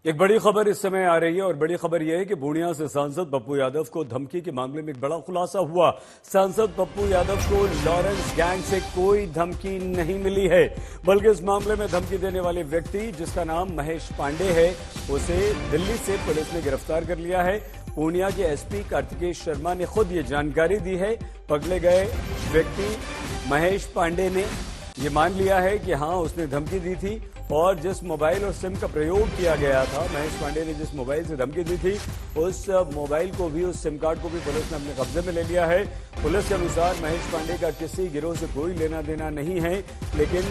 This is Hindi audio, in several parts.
एक बड़ी खबर इस समय आ रही है और बड़ी खबर यह है कि पूर्णिया से सांसद पप्पू यादव को धमकी के मामले में एक बड़ा खुलासा हुआ। सांसद पप्पू यादव को लॉरेंस गैंग से कोई धमकी नहीं मिली है, बल्कि इस मामले में धमकी देने वाले व्यक्ति जिसका नाम महेश पांडे है, उसे दिल्ली से पुलिस ने गिरफ्तार कर लिया है। पूर्णिया के एसपी कार्तिकेय शर्मा ने खुद ये जानकारी दी है। पकड़े गए व्यक्ति महेश पांडे ने ये मान लिया है कि हाँ, उसने धमकी दी थी और जिस मोबाइल और सिम का प्रयोग किया गया था, महेश पांडे ने जिस मोबाइल से धमकी दी थी, उस मोबाइल को भी, उस सिम कार्ड को भी पुलिस ने अपने कब्जे में ले लिया है। पुलिस के अनुसार महेश पांडे का किसी गिरोह से कोई लेना देना नहीं है, लेकिन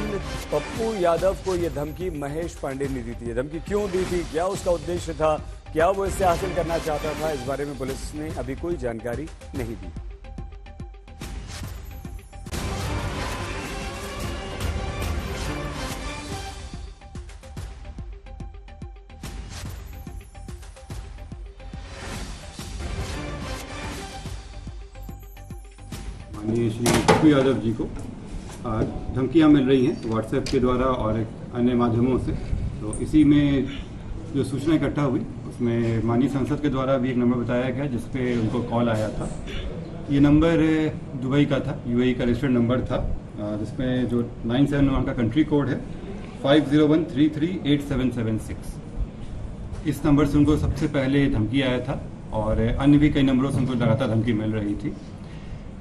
पप्पू यादव को यह धमकी महेश पांडे ने दी थी। ये धमकी क्यों दी थी, क्या उसका उद्देश्य था, क्या वो इससे हासिल करना चाहता था, इस बारे में पुलिस ने अभी कोई जानकारी नहीं दी। माननीय श्री पप्पू यादव जी को धमकियां मिल रही हैं व्हाट्सएप के द्वारा और अन्य माध्यमों से। तो इसी में जो सूचना इकट्ठा हुई उसमें माननीय सांसद के द्वारा भी एक नंबर बताया गया जिस पे उनको कॉल आया था। ये नंबर दुबई का था, यूएई का रजिस्टर्ड नंबर था, जिसमें जो 971 का कंट्री कोड है 5013387776। इस नंबर से उनको सबसे पहले धमकी आया था और अन्य भी कई नंबरों से उनको लगातार धमकी मिल रही थी।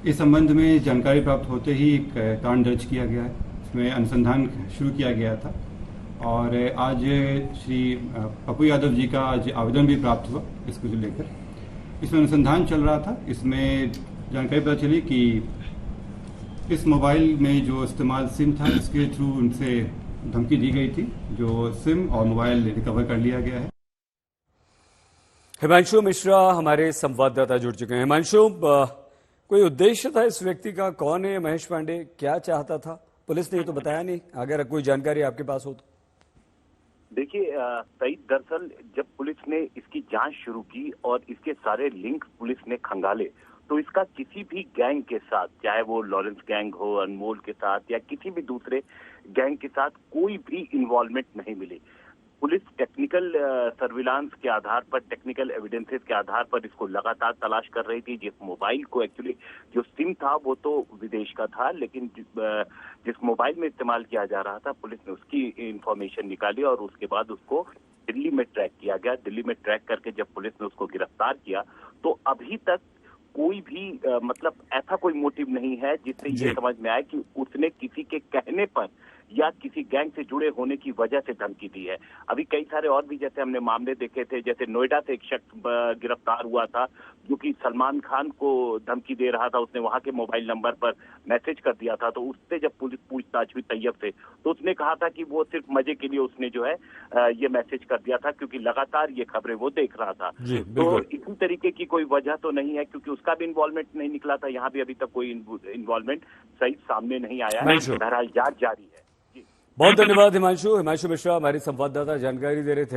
इस संबंध में जानकारी प्राप्त होते ही एक कांड दर्ज किया गया है, इसमें अनुसंधान शुरू किया गया था और आज श्री पप्पू यादव जी का आज आवेदन भी प्राप्त हुआ इसको लेकर। इसमें अनुसंधान चल रहा था। इसमें जानकारी पता चली कि इस मोबाइल में जो इस्तेमाल सिम था, इसके थ्रू उनसे धमकी दी गई थी, जो सिम और मोबाइल रिकवर कर लिया गया है। हिमांशु मिश्रा हमारे संवाददाता जुड़ चुके हैं। हिमांशु, कोई उद्देश्य था इस व्यक्ति का? कौन है महेश पांडे, क्या चाहता था? पुलिस ने ये तो बताया नहीं, अगर कोई जानकारी आपके पास हो तो। देखिए सईद, दरअसल जब पुलिस ने इसकी जांच शुरू की और इसके सारे लिंक पुलिस ने खंगाले, तो इसका किसी भी गैंग के साथ, चाहे वो लॉरेंस गैंग हो, अनमोल के साथ या किसी भी दूसरे गैंग के साथ कोई भी इन्वॉल्वमेंट नहीं मिली। पुलिस टेक्निकल सर्विलांस के आधार पर, टेक्निकल एविडेंसेस के आधार पर इसको लगातार तलाश कर रही थी। जिस मोबाइल को, एक्चुअली जो सिम था वो तो विदेश का था, लेकिन जिस मोबाइल में इस्तेमाल किया जा रहा था, पुलिस ने उसकी इंफॉर्मेशन निकाली और उसके बाद उसको दिल्ली में ट्रैक किया गया। दिल्ली में ट्रैक करके जब पुलिस ने उसको गिरफ्तार किया, तो अभी तक कोई भी मतलब ऐसा कोई मोटिव नहीं है जिससे ये समझ में आए कि उसने किसी के कहने पर या किसी गैंग से जुड़े होने की वजह से धमकी दी है। अभी कई सारे और भी जैसे हमने मामले देखे थे, जैसे नोएडा से एक शख्स गिरफ्तार हुआ था जो कि सलमान खान को धमकी दे रहा था। उसने वहां के मोबाइल नंबर पर मैसेज कर दिया था, तो उससे जब पुलिस पूछताछ हुई तैयब से, तो उसने कहा था कि वो सिर्फ मजे के लिए उसने जो है ये मैसेज कर दिया था, क्योंकि लगातार ये खबरें वो देख रहा था। तो इसी तरीके की कोई वजह तो नहीं है, क्योंकि उसका भी इन्वॉल्वमेंट नहीं निकला था। यहाँ भी अभी तक कोई इन्वॉल्वमेंट सही सामने नहीं आया है। बहरहाल जांच जारी है। बहुत धन्यवाद हिमांशु मिश्रा हमारे संवाददाता जानकारी दे रहे थे।